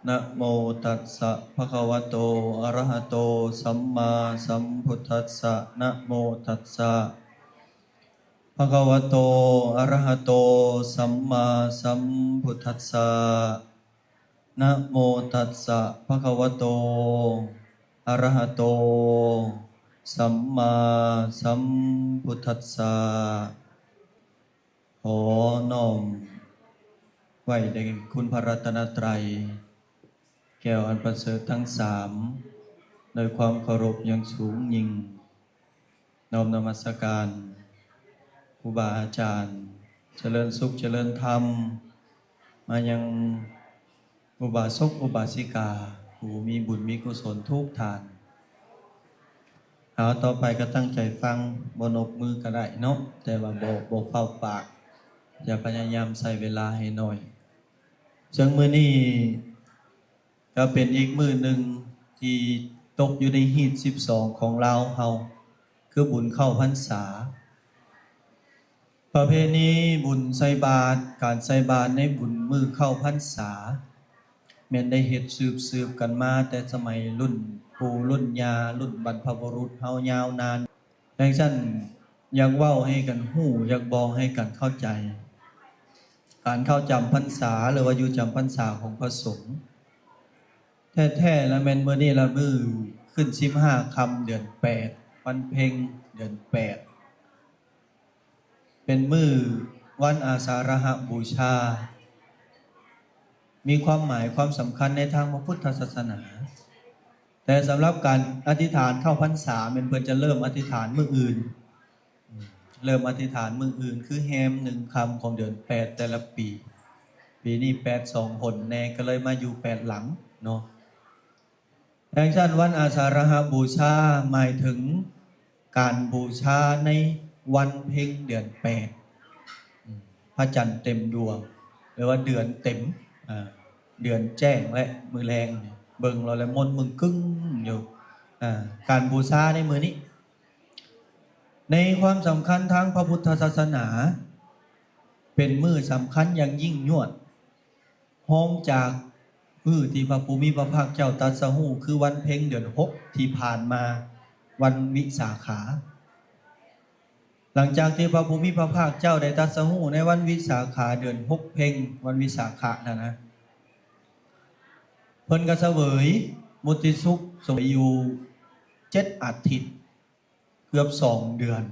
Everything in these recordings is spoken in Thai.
นะโมตัสสะภะคะวะโตอะระหะโตสัมมาสัมพุทธัสสะนะโมตัสสะภะคะวะโตอะระหะโตสัมมาสัมพุทธัสสะนะโมตัสสะภะคะวะโตอะระหะโตสัมมาสัมพุทธัสสะขอน้อมไว้ในคุณพระรัตนตรัยแก้วอันประเสริฐทั้งสามโดยความเคารพอย่างสูงยิ่งน้อมนมัสการครูบาอาจารย์เจริญสุขเจริญธรรมมายังอุบาสกอุบาสิกาผู้มีบุญมีกุศลทุกทานเอาต่อไปก็ตั้งใจฟังบนอกมือก็ได้เนาะแต่ว่าบอกเป่าปากอย่าพยายามใส่เวลาให้หน่อยซึ่งมื้อนี้ก็เป็นอีกมื้อหนึ่งที่ตกอยู่ในฮีต12ของลาวเฮาคือบุญเข้าพรรษาประเพณีบุญใส่บาตรการใส่บาตรในบุญมื้อเข้าพรรษาแม่นได้เฮ็ดสืบกันมาแต่สมัยรุ่นปู่รุ่นย่ารุ่นบรรพบุรุษเฮายาวนานดังนั้นอยากเว้าให้กันฮู้อยากบอกให้กันเข้าใจการเข้าจำพรรษาหรือว่าอยู่จำพรรษาของพระสงฆ์แท้ๆแล้วแม่นมื้อนี้ละมื้อขึ้น15ค่ำเดือน8วันเพ็ญเดือน8เป็นมื้อวันอาสาฬหบูชามีความหมายความสำคัญในทางพระพุทธศาสนาแต่สำหรับการอธิษฐานเข้าพรรษาเพิ่นจะเริ่มอธิษฐานมื้ออื่นเริ่มอธิษฐานมื้ออื่นคือแฮม1ค่ำของเดือน8แต่ละปีนี้8 2หนแน่ก็เลยมาอยู่8หลังเนาะดังนั้นวันอาสาฬหบูชาหมายถึงการบูชาในวันเพ็ญเดือน8พระจันทร์เต็มดวงหรือว่าเดือนเต็มเดือนแจ้งและมือแรงเบิ่งเราแล้วมนมึงกึ้งอยู่การบูชาในมือนี้ในความสำคัญทางพระพุทธศาสนาเป็นมื้อสำคัญอย่างยิ่งยวดห้องจากมื้อที่พระภูมิพระภาคเจ้าตรัสรู้คือวันเพ็ญเดือน6ที่ผ่านมาวันวิสาขาหลังจากที่พระภูมิพระภาคเจ้าได้ตรัสรู้ในวันวิสาขาเดือน6เพ็ญวันวิสาขะนะเพิ่นก็เสวยมุติสุขสวยอยู่7อาทิตย์เกือบ2เดือน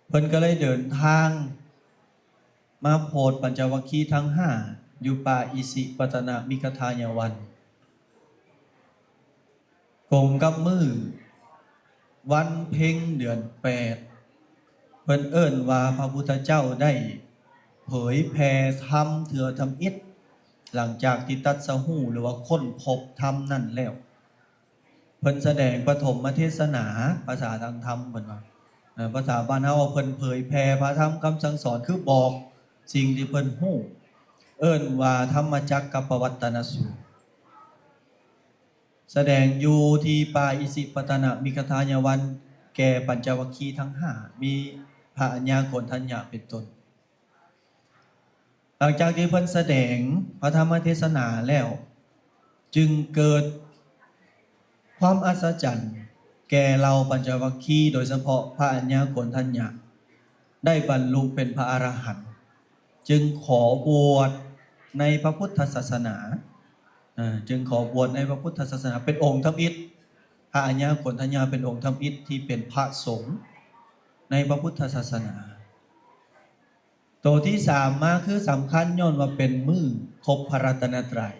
เพิ่นก็เลยเดินทางมาโพธิปัญจวัคคีย์ทั้ง5อยู่ป่าอิสิปตนมิคทายวันกงกับมือวันเพ็ญเดือน8เพิ่นเอิ้นว่าพระพุทธเจ้าได้เผยแผ่ธรรมเถื่อธรรมอิฐหลังจากที่ตรัสรู้หรือว่าค้นพบธรรมนั่นแล้วเพิ่นแสดงปฐมเทศนาภาษาทางธรรมเพิ่นว่าภาษาบ้านเฮาเพิ่นเผยแผ่พระธรรมคำสั่งสอนคือบอกสิ่งที่เพิ่นรู้เอิ้นว่าธรรมจักรกับปวัตตนสูตรแสดงอยู่ที่ป่าอิสิปตนมิคทายวันแก่ปัญจวัคคีย์ทั้ง5มีพระอัญญาโกณฑัญญะเป็นต้นหลังจากที่เพิ่นแสดงพระธรรมเทศนาแล้วจึงเกิดความอัศจรรย์แก่เราปัญจวัคคีย์โดยเฉพาะพระอัญญาโกณฑัญญะได้บรรลุเป็นพระอรหันต์จึงขอบวชในพระพุทธศาสนาเป็นองค์ธรรมอิฐพระอัญญาโกณฑัญญะเป็นองค์ธรรมอิฐที่เป็นพระสงฆ์ในพระพุทธศาสนาตัวที่3มาคือสำคัญย้อนว่าเป็นมื้อครบพระรัตนตรัย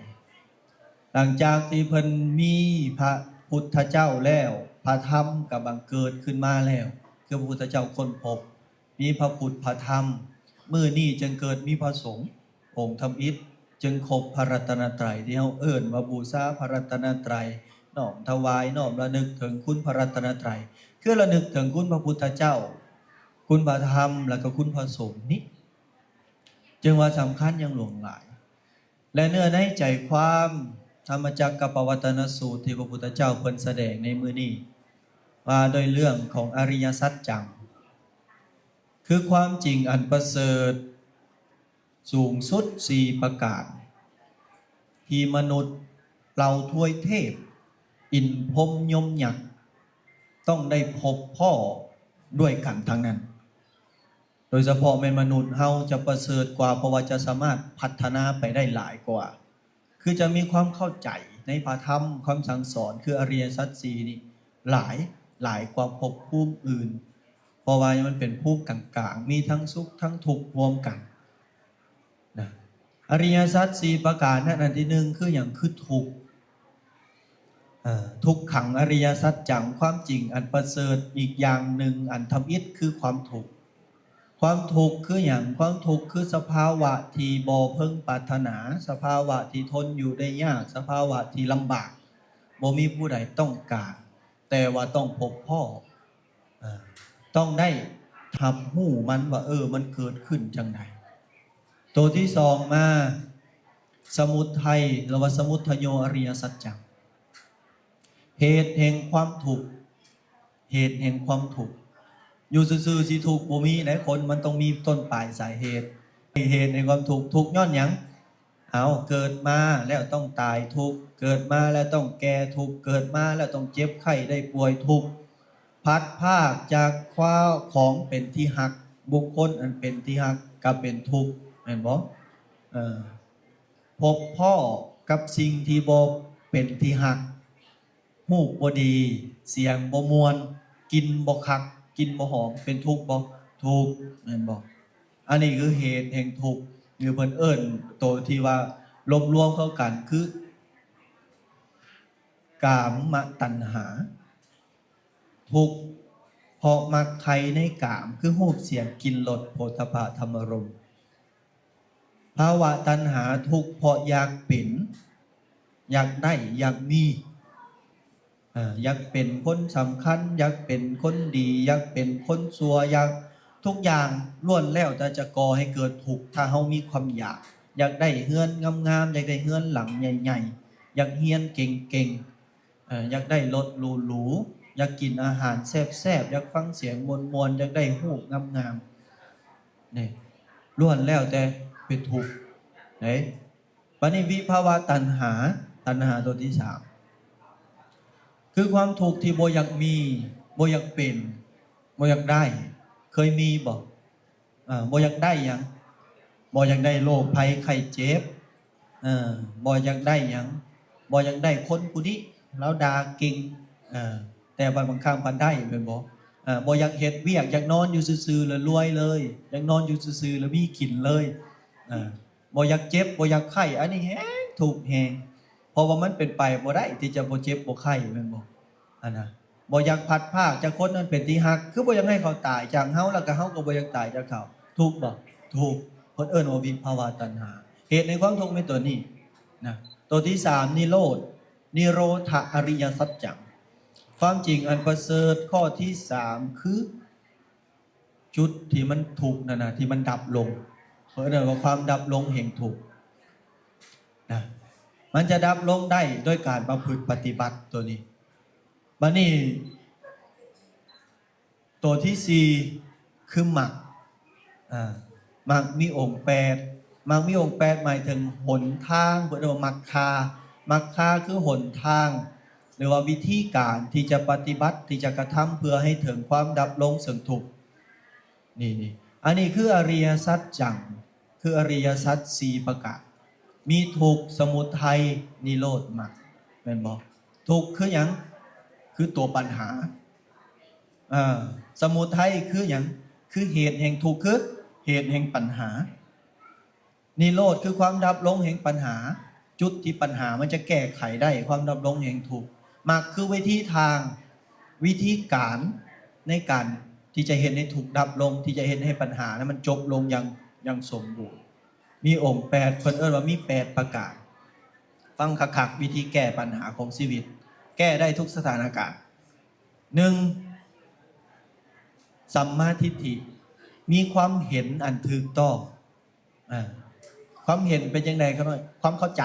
หลังจากที่เพิ่นมีพระพุทธเจ้าแล้วพระธรรมก็บังเกิดขึ้นมาแล้วคือพระพุทธเจ้าค้นพบมีพระพุทธพระธรรมมื้อนี้จึงเกิดมีพระสงฆ์องค์ธรรมอิฐจึงครบพระรัตนตรัยที่เฮาเอิ้นว่าบูชาพระรัตนตรัยน้อมถวายน้อมระลึกถึงคุณพระรัตนตรัยคือระลึกถึงคุณพระพุทธเจ้าคุณพระธรรมแล้วก็คุณพระสงฆ์นี้จึงว่าสำคัญอย่างหลวงหลายและเนื้อในใจความธรรมจักรกับปวัตตนสูตรที่พระพุทธเจ้าเพิ่นแสดงในมื้อนี้ว่าโดยเรื่องของอริยสัจจังคือความจริงอันประเสริฐสูงสุด4ประการ ที่มนุษย์เราทวยเทพอินพรหมยมยักษ์ต้องได้พบพ่อด้วยกันทั้งนั้น โดยเฉพาะเป็นมนุษย์เฮาจะประเสริฐกว่าเพราะว่าจะสามารถพัฒนาไปได้หลายกว่า คือจะมีความเข้าใจในพระธรรมคำสั่งสอนคืออริยสัจสี่นี่หลายกว่าภพภูมิอื่นเพราะว่ามันเป็นภูมิกลางๆมีทั้งสุขทั้งทุกข์รวมกันนะอริยสัจสี่ประการนั้นอันที่หนึ่งคืออย่างคือทุกข์ทุกขังอริยสัจจังความจริงอันประเสริฐอีกอย่างหนึ่งอันทำอิฐคือความทุกข์ความทุกข์คืออย่างความทุกข์คือสภาวะที่บ่เพิ่งปรารถนาสภาวะที่ทนอยู่ได้ยากสภาวะที่ลำบากบ่มีผู้ใดต้องการแต่ว่าต้องพบพ่อต้องได้ทำหู้มันว่ามันเกิดขึ้นจังใดตัวที่สองมาสมุทัยหรือว่าสมุทัยโยอริยสัจจังเหตุแห่งความทุกข์เหตุแห่งความทุกข์อยู่ซื่อๆสิทุกข์บ่มีหลายคนมันต้องมีต้นปลายสาเหตุเหตุแห่งความทุกข์ทุกข์ย้อนหยังเกิดมาแล้วต้องตายทุกข์เกิดมาแล้วต้องแก่ทุกข์เกิดมาแล้วต้องเจ็บไข้ได้ป่วยทุกข์พัดภาคจากความของเป็นที่หักบุคคลอันเป็นที่หักก็เป็นทุกข์แม่นบ่พบพ่อกับสิ่งที่บ่เป็นที่หักหูบ่ดีเสียงบ่ม่วนกินบ่คักกินบ่หอมเป็นทุกข์บ่ทุกข์แม่นบ่อันนี้คือเหตุแห่งทุกข์หรือเพิ่นเอิ้นตัวที่ว่ารวมเข้ากันคือกามตัณหาทุกข์เพราะมักใครในกามคือรูปเสียงกลิ่นรสโผฏฐัพพะธรรมารมณ์ภาวะตัณหาทุกข์เพราะอยากเป็นอยากได้อยากมีอยากเป็นคนสำคัญอยากเป็นคนดีอยากเป็นคนชั่วอยากทุกอย่างล้วนแล้วแต่จะก่อให้เกิดทุกข์ถ้าเฮามีความอยากได้เฮือนงามๆอยากได้เฮือนหลังใหญ่ๆอยากเฮียนเก่งๆอยากได้รถหรูๆอยากกินอาหารแซ่บๆอยากฟังเสียงมวลๆอยากได้รูปงามๆนี่ล้วนแล้วแต่เป็นทุกข์ไหนบัดนี้วิภาวะตัณหาตัวที่สามคือความทุกข์ที่บ่อยากมีบ่อยากเป็นบ่อยากได้เคยมีบ่บ่อยากได้หยังบ่อยากได้โรคภัยไข้เจ็บบ่อยากได้หยังบ่อยากได้คนผู้นี้แล้วด่าเก่งแต่บางครั้งพันได้เป็นบ่อยากเฮ็ดเวียกอยากนอนอยู่ซื่อๆแล้วรวยเลยอยากนอนอยู่ซื่อๆแล้วมีกินเลยบ่อยากเจ็บบ่อยากไข้อันนี้แฮงทุกข์แฮงเพราะว่ามันเป็นไปบ่ได้ที่จะบ่เจ็บบ่ไข้แม่นบ่บ่อยากพัดภาคจากคนนั้นเป็นที่ฮักคือบ่อยากให้เขาตายจากเฮาแล้วก็เฮาก็บ่อยากตายจากเขาทุกข์บ่ทุกข์เพิ่นเอิ้นว่าวิภาวะตัณหาเหตุในความทุกข์เป็นตัวนี้นะตัวที่3นิโรธนิโรธอริยสัจจังความจริงอันประเสริฐข้อที่3คือจุดที่มันทุกข์นั่นน่ะที่มันดับลงเพิ่นเอิ้นว่าความดับลงแห่งทุกข์นะมันจะดับลงได้ด้วยการประพฤติปฏิบัติตัวนี้บัดนี้ตัวที่4คือมรรคมรรคมีองค์8มรรคมีองค์8หมายถึงหนทางเพิ่นเรียกว่ามรรคาคือหนทางหรือว่าวิธีการที่จะปฏิบัติที่จะกระทำเพื่อให้ถึงความดับลงซึ่งทุกข์นี่อันนี้คืออริยสัจจังคืออริยสัจ4ประการมีทุกข์สมุทัยนิโรธมรรคแม่นบ่ทุกข์คือหยังคือตัวปัญหาสมุทัยคือหยังคือเหตุแห่งทุกข์คือเหตุแห่งปัญหานิโรธคือความดับลงแห่งปัญหาจุดที่ปัญหามันจะแก้ไขได้ความดับลงแห่งทุกข์มรรคคือวิธีทางวิธีการในการที่จะเห็นให้ทุกข์ดับลงที่จะเห็นให้ปัญหานั้นมันจบลงอย่างสมบูรณ์มีองค์8เพิ่นเอิ้นว่ามี8ประการฟังคักๆวิธีแก้ปัญหาของชีวิตแก้ได้ทุกสถานการณ์1สัมมาทิฏฐิมีความเห็นอันถูกต้องความเห็นเป็นจังได๋ครับความเข้าใจ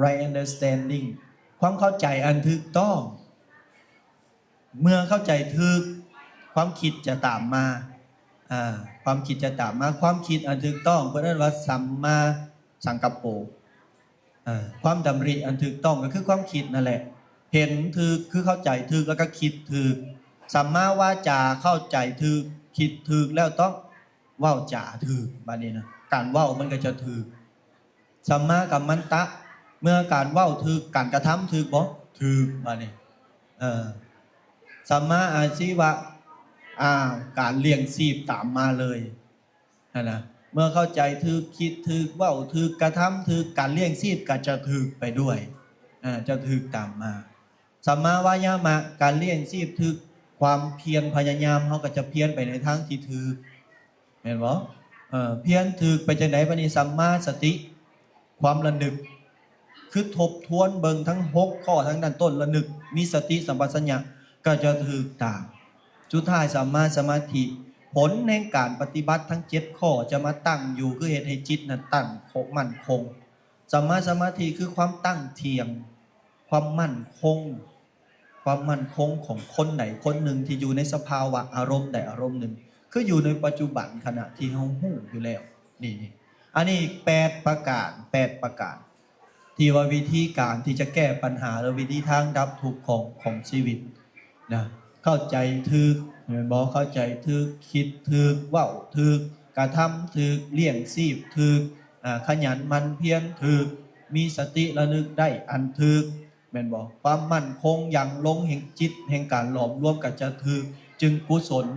right understanding ความเข้าใจอันถูกต้องเมื่อเข้าใจถูกความคิดจะตามมาความคิดจะตามมาความคิดอันถูกต้องเพิ่นเรียกว่าสัมมาสังกัปโป ความดำริอันถูกต้องก็คือความคิดนั่นแหละเห็นถูกคือเข้าใจถูกแล้วก็คิดถูกสัมมาวาจาเข้าใจถูกคิดถูกแล้วต้องเว้าจาถูกบัดนี้นะการเว้ามันก็จะถูกสัมมากัมมันตะเมื่อการเว้าถูกการกระทำถูกบ่ถูกบัดนี้สัมมาอาชีวะการเลี้ยงชีพตามมาเลยนะเมื่อเข้าใจถูกคิดถูกเว้าถูกกระทำถูกการเลี้ยงชีพก็จะถูกไปด้วยจะถูกตามมาสัมมาวายามะการเลี้ยงชีพถูกความเพียรพยายามเขาก็จะเพียรไปในทางที่ถูกเห็นบ่เพียรถูกไปจังได๋บัดนี้สัมมาสติความระลึกคือทบทวนเบิ่งทั้ง6ข้อทั้งด้านต้นระลึกมีสติสัมปชัญญะก็จะถูกตามสุดท้ายสัมมาสมาธิผลในการปฏิบัติทั้ง7ข้อจะมาตั้งอยู่คือเฮ็ดให้จิตนั้นตั้งมั่นคงสัมมาสมาธิคือความตั้งเที่ยงความมั่นคงของคนไหนคนหนึ่งที่อยู่ในสภาวะอารมณ์ใดอารมณ์หนึ่งคืออยู่ในปัจจุบันขณะที่เฮาฮู้อยู่แล้วนี่อันนี้8ประการที่ว่าวิธีการที่จะแก้ปัญหาหรือวิธีทางดับทุกข์ของชีวิตนะเข้าใจถูกบ่เข้าใจถูกคิดถูกเว้าถูกกระทำถูกเลี้ยงชีพถูกขยันหมั่นเพียรถูกมีสติระลึกได้อันถูกแม่นบ่ความมั่นคงอย่างลงแห่งจิตแห่งการหลอมรวมกันจะถูกจึงกุศล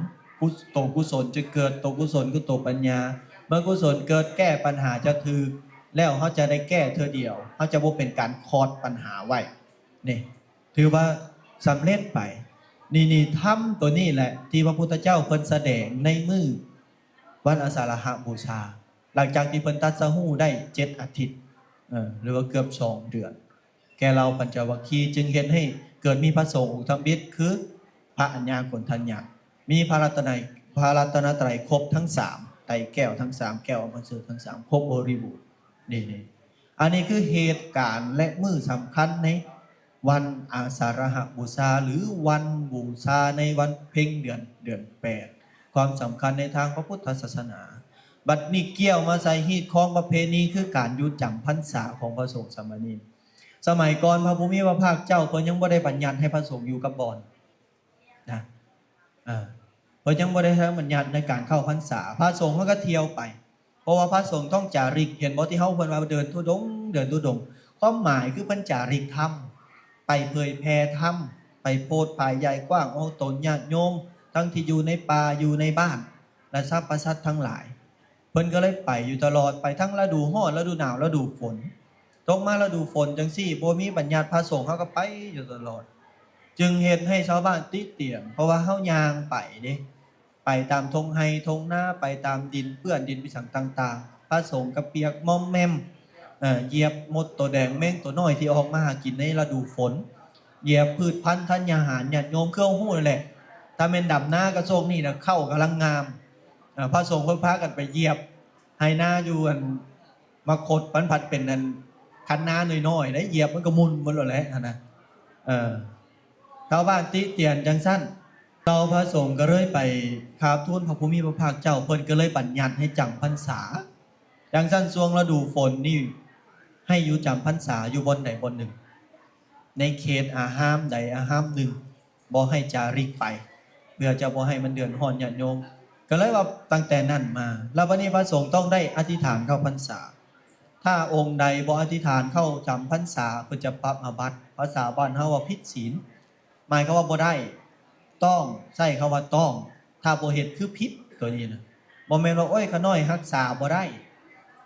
จะเกิดตัวกุศลคือตัวปัญญาเมื่อกุศลเกิดแก้ปัญหาจะถูกแล้วเขาจะได้แก้เธอเดียวเขาจะบ่เป็นการคอดปัญหาไว้นี่ถือว่าสำเร็จไปนี่ธรรมตัวนี้แหละที่พระพุทธเจ้าเพิ่นแสดงในมื้อวันอาสาฬหบูชาหลังจากที่เพิ่นตรัสรู้ได้7อาทิตย์หรือว่าเกือบ2เดือนแก่เราปัญจวัคคีย์จึงเห็นให้เกิดมีพระสงฆ์ทั้งบิดคือพระอัญญาโกณฑัญญะมีพระรัตนตรัยครบทั้ง3ไตรแก้วทั้ง3แก้วอมฤตทั้ง3ครบบริบูรณ์นี่อันนี้คือเหตุการณ์และมื้อสำคัญในวันอาสาฬหบูชาหรือวันบูชาในวันเพ็ญเดือน8ความสำคัญในทางพระพุทธศาสนาบัดนี้เกี่ยวมาใส่ฮีตของประเพณีคือการอยู่จำพรรษาของพระสงฆ์สามเณรสมัยก่อนพระภูมิพระภาคเจ้าเพิ่นยังบ่ได้บัญญัติให้พระสงฆ์อยู่กับบ่อนนะเพิ่นยังบ่ได้ให้บัญญัติในการเข้าพรรษาพระสงฆ์เพิ่นก็เที่ยวไปเพราะว่าพระสงฆ์ต้องจาริกเห็นบ่ที่เฮาเพิ่นว่าเดินธุดงค์ความหมายคือเพิ่นจาริกธรรมไปเผยแผ่ธรรมไปโพธิ์ภายใหญ่กว้างเอาตนญาติโยมทั้งที่อยู่ในป่าอยู่ในบ้านและสรรพสัตว์ทั้งหลายเพิ่นก็เลยไปอยู่ตลอดไปทั้งฤดูร้อนฤดูหนาวฤดูฝนตกมาฤดูฝนจังซี่บ่มีบัญญัติพระสงฆ์เฮาก็ไปอยู่ตลอดจึงเฮ็ดให้ชาวบ้านติเตียนเพราะว่าเฮาย่างไปเด้ไปตามทงไร่ทงนาไปตามดินเปื้อนดินพิสังต่างๆพระสงฆ์ก็เปียกม่อมแม่มเหยียบมดตัวแดงแม่งตัวน้อยที่ออกมาหากินในฤดูฝนเหยียบพืชพันธุ์ธัญญาหารญาติโยมเครื่องฮู้นั่นแหละถ้าแม่นดำนากระโชกนี่น่ะเข้ากำลังงามพระสงฆ์เพิ่นพากันไปเหยียบให้นาอยู่อันมาคดพันเป็นอันคันนาน้อยๆได้เหยียบมันก็มุนหมดแล้วแหละนะชาวบ้านติเตียนจังซั่นเราพระสงฆ์ก็เลยไปกราบทูลพระภูมิพระภาคเจ้าเพิ่นก็เลยบัญญัติให้จำพรรษาจังซั่นช่วงฤดูฝนนี่ให้อยู่จำพรรษาอยู่บนไหนบนหนึ่งในเขตอาห้ามใดอาห้ามหนึ่งบ่ให้จาริกไปเพื่อจะบ่ให้มันเดือดร้อนญาติโยมก็เลยว่าตั้งแต่นั้นมาแล้ววันนี้พระสงฆ์ต้องได้อธิษฐานเข้าพรรษาถ้าองค์ใดบ่อธิษฐานเข้าจำพรรษาเพิ่นจะปรับอาบัติภาษาบ้านเฮาว่าผิดศีลหมายความว่าบ่ได้ต้องใช้คำว่าต้องถ้าบ่เฮ็ดคือผิดตัวนี้นะบ่แม่นว่าโอ้ยขาน้อยรักษาบ่ได้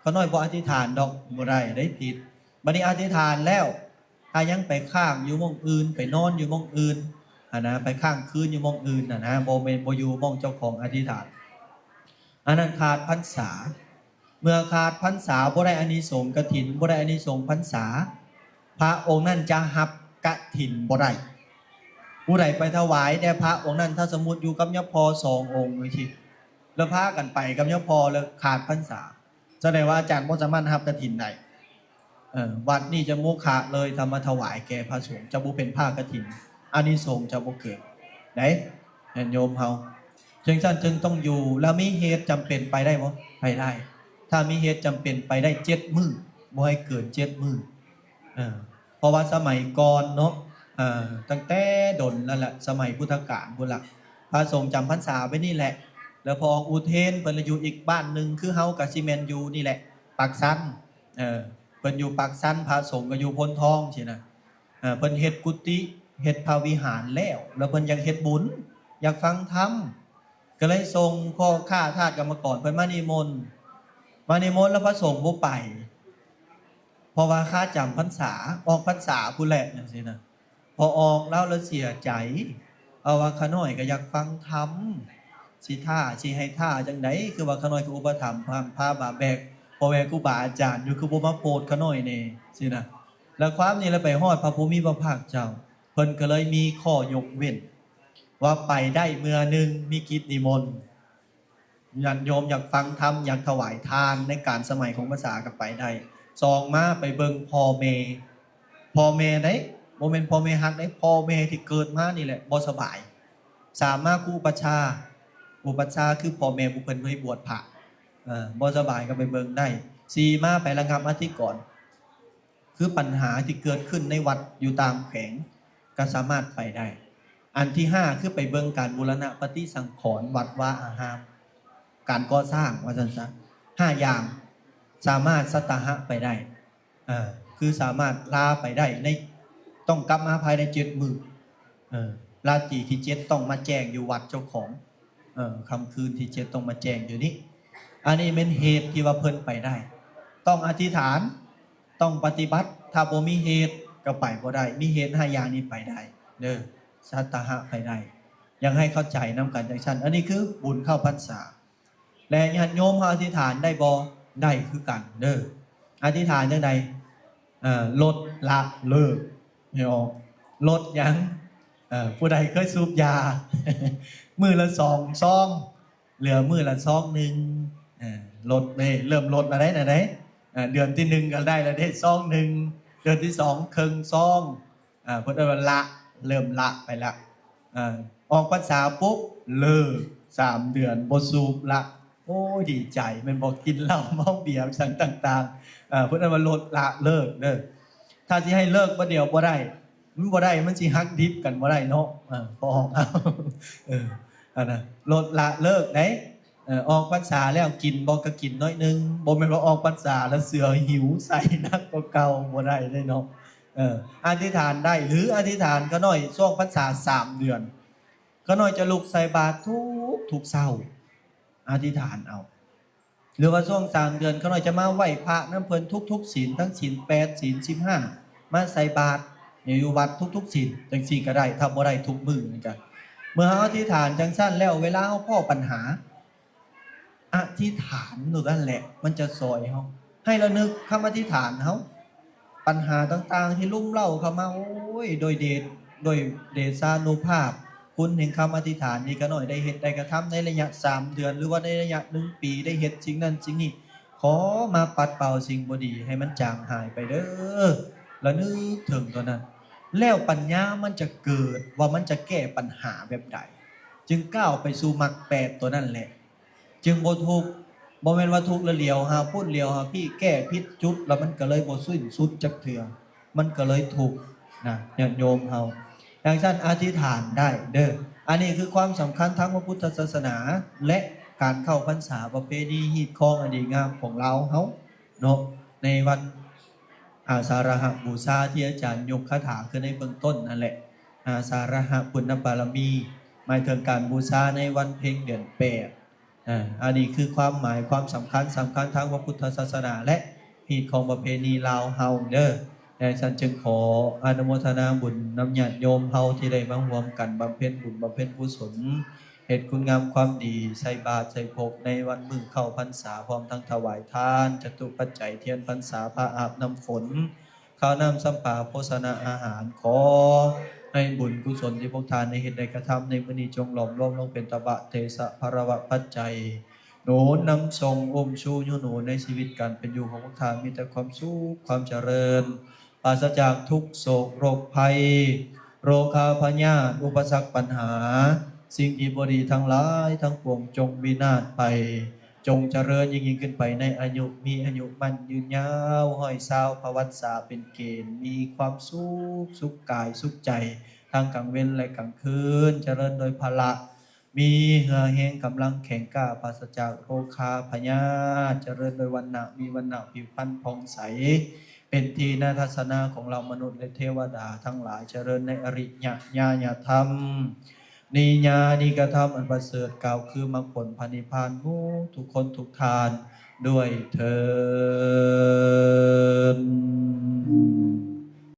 ขาน้อยบ่อธิษฐานดอกบ่ได้ผิดบัดนี้อธิษฐานแล้วถ้ายังไปค้างอยู่หม้องอื่นไปนอนอยู่หม้องอื่นนะไปค้างคืนอยู่หม้องอื่นนะบ่แม่นบ่อยู่หม้องเจ้าของอธิษฐานอันนั้นขาดพรรษาเมื่อขาดพรรษาบ่ได้อานิสงส์กฐินบ่ได้อานิสงส์พรรษาพระองค์นั้นจะรับกฐินบ่ได้ผู้ใดไปถวายแด่พระองค์นั้นถ้าสมมุติอยู่กับยะพอ2องค์จังซี่แล้วพากันไปกับยะพอแล้วขาดพรรษาแสดงว่าอาจารย์บ่สามารถรับกฐินได้วัดนี้จะโมฆะเลยทำมาถวายแก่พระสงฆ์จะบ่เป็นผ้ากฐินอานิสงส์จะบ่เกิดได้โยมเฮาจึงซั่นจึงต้องอยู่แล้วมีเหตุจำเป็นไปได้บ่ไปได้ถ้ามีเหตุจำเป็นไปได้7มื้อบ่ให้เกิน7มื้อ เออเพราะว่าสมัยก่อนเนาะตั้งแต่ดนแล้วแหละสมัยพุทธกาลพุ่นล่ะพระสงฆ์จำพรรษาไว้นี่แหละแล้วพออุเทนเพิ่นอยู่อีกบ้านหนึงคือเฮากับซีเมนอยู่นี่แหละปากซันเพิ่นอยู่ปากซันพระสงฆ์ก็อยู่พนทองสินะเพิ่นเฮ็ดกุฏิเฮ็ดพระวิหารแล้วเพิ่นอยากเฮ็ดบุญอยากฟังธรรมก็เลยส่งข้อข้าทาสกรรมกรเพิ่นมานิมนต์แล้วพระสงฆ์บ่ไปเพราะว่าข้าจำพรรษาออกพรรษาผู้แหละจังซี่นะพอออกแล้วเสียใจเอาว่าขาน้อยก็อยากฟังธรรมสิท่าสิให้ท่าจังไดคือว่าขาน้อยก็อุปถัมภ์พาบาแบกพ่อแม่ครูบาอาจารย์อยู่คือบ่มาโปรดขาน้อยแน่สินะแล้วความนี้แล้วไปฮอดพระภูมิพระภาคเจ้าเพิ่นก็เลยมีข้อยกเว้นว่าไปได้เมื่อนึงมีกิจนิมนต์ญาติโยมอยากฟังธรรมอยากถวายทานในการสมัยของภาษาก็ไปได้ซองมาไปเบิ่งพ่อแม่ได้บ่แม่นพ่อแม่ฮักได้พ่อแม่ที่เกิดมานี่แหละบ่สบายสามารถอุปชาคือพ่อแม่ผู้เพิ่นเคยบวชพระบ่สบายก็ไปเบิ่งได้4มาไประงับอธิกรณ์คือปัญหาที่เกิดขึ้นในวัดอยู่ตามแขวงก็สามารถไปได้อันที่5คือไปเบิ่งการบูรณะปฏิสังขรณ์วัดวาอารามการก่อสร้างว่าซั่นซะ5อย่างสามารถสัตหะไปได้คือสามารถลาไปได้ในต้องกลับมาภายใน7 มื้อราตรีที่7ต้องมาแจ้งอยู่วัดเจ้าของค่ำคืนที่7ต้องมาแจ้งอยู่นี้อันนี้เป็นเหตุที่ว่าเพิ่นไปได้ต้องอธิษฐานต้องปฏิบัติถ้าบ่มีเหตุก็ไปบ่ได้มีเหตุ5อย่างนี้ไปได้เด้อสัตหะไปได้ยังให้เข้าใจนำกันจังซั่นอันนี้คือบุญเข้าพรรษาและญาติโยมอธิษฐานได้บ่ได้คือกันเด้ออธิษฐานจังไดลดละเลิกให้ออกลดหยังผู้ใดเคยสูบยา มื้อละ2 ซองเหลือมื้อละซองนึงลดเด้เริ่มลดมาได้น่ะเด้เดือนที่1ก็ได้แล้วเด้ซองนึงเดือนที่2ครึ่งซองเพิ่นว่าละเริ่มละไปละออกพรรษาปุ๊บเลิก3 เดือนบ่สูบละโอ้ยดีใจมันบอกกินเหล้าเมาเบียร์สั่งต่างๆเพิ่นว่าลดละเลิกเด้อถ้าสิให้เลิกบ่เดียวบ่ได้มันบ่ได้มันสิฮักดิบกันบ่ได้เนาะพอออกเอาอันน่ะลดละเลิกได้ออกพรรษาแล้วกินบ่ก็กินน้อยนึงบ่แม่นว่าออกพรรษาแล้วเสือหิวใส่นักกว่าเก่าบ่ได้เด้เนาะอธิษฐานได้หรืออธิษฐานก็น้อยช่วงพรรษา3 เดือนก็น้อยจะลุกใส่บาตรทุกเช้าอธิษฐานเอาหรือว่าช่วง3 เดือนก็น้อยจะมาไหว้พระนำเพิ่นทุกศีลทั้งศีล8ศีล15มาใส่บาตรอยู่วัดทุกศีลจังซี่ก็ได้ถ้าบ่ได้ทุกมื้อเหมือนกันเมื่อเฮาอธิษฐานจังซั่นแล้วเวลาเฮาพ้อปัญหาอธิษฐานนั่นแหละมันจะซอยเฮาให้ระลึกคำอธิษฐานเฮาปัญหาต่างๆที่ลุ่มเล่าเข้ามาโอ้ยโดยเดชานุภาพคุณแห่งคำอธิษฐานนี้ก็หน่อยได้เฮ็ดได้กระทำในระยะ3 เดือนหรือว่าในระยะ1 ปีได้เฮ็ดสิ่งนั้นสิ่งนี้ขอมาปัดเป่าสิ่งบ่ดีให้มันจางหายไปเด้อแล้วนึกถึงตัวนั้นแล้วปัญญามันจะเกิดว่ามันจะแก้ปัญหาแบบใดจึงก้าวไปสู่มรรค8ตัวนั่นแหละจึงบ่ทุกข์บ่แม่นว่าทุกข์แล้วเหลียวหาพูดเหลียวหาพี่แก้ผิดจุดแล้วมันก็เลยบ่สิ้นสุดจักเทื่อมันก็เลยทุกข์นะญาติโยมเฮาอย่างเช่นอธิษฐานได้เด้ออันนี้คือความสำคัญทั้งพระพุทธศาสนาและการเข้าพรรษาประเพณีฮีตของอันดีงามของเราเฮาเนาะในวันอาสาฬหบูชาที่อาจารย์ยกคาถาขึ้นในเบื้องต้นนั่นแหละอาสาฬหปุณณบารมีหมายถึงการบูชาในวันเพ็ญเดือน8อันนี้คือความหมายความสำคัญทางพระพุทธศาสนาและฮีตของประเพณีลาวเฮาเด้อแต่ฉันจึงขออนุโมทนาบุญนำญาติโยมเฮาที่ได้มาร่วมกันบำเพ็ญบุญบำเพ็ญกุศลเหตุคุณงามความดีใส่บาตรใส่ภพในวันมื้อเข้าพรรษาพร้อมทั้งถวายทานจตุปัจจัยเทียนพรรษาผ้าอาบน้ำฝนข้าวน้ำสัมปาโภชนะอาหารขอให้บุญกุศลที่พวกทานในเหตุใดกระทำในมื้อนี้จงหล่อมรวมลงเป็นตบะเทสะภรวะปัจจัยหนูนำทรงชูยุหนูในชีวิตการเป็นอยู่ของพวกทานมีแต่ความสุขความเจริญปราศจากทุกโศกโรคภัยโรคาพยาธิอุปสรรคปัญหาสิ่งที่บ่ดีทั้งหลายทั้งปวงจงวินาศไป จงเจริญยิ่งขึ้นไปในอายุมีอายุมันยืนยาวห้อยเศร้าพวัตสาเป็นเกณฑ์มีความสุขกายสุขใจทั้งกลางเว้นและกลางคืนเจริญโดยพละมีเหือแห้งกำลังแข็งกล้าปราศจากโรคาพยาธิเจริญโดยวันณะมีวันณะผิวพรรณผ่องใสเป็นที่น่าทัศนาของเรามนุษย์และเทวดาทั้งหลายเจริญในอริยญาณธรรมนิญาณิกธรรมอันประเสริฐกล่าวคือมรรคผลพระนิพพานมูทุกคนทุกทานด้วยเถิด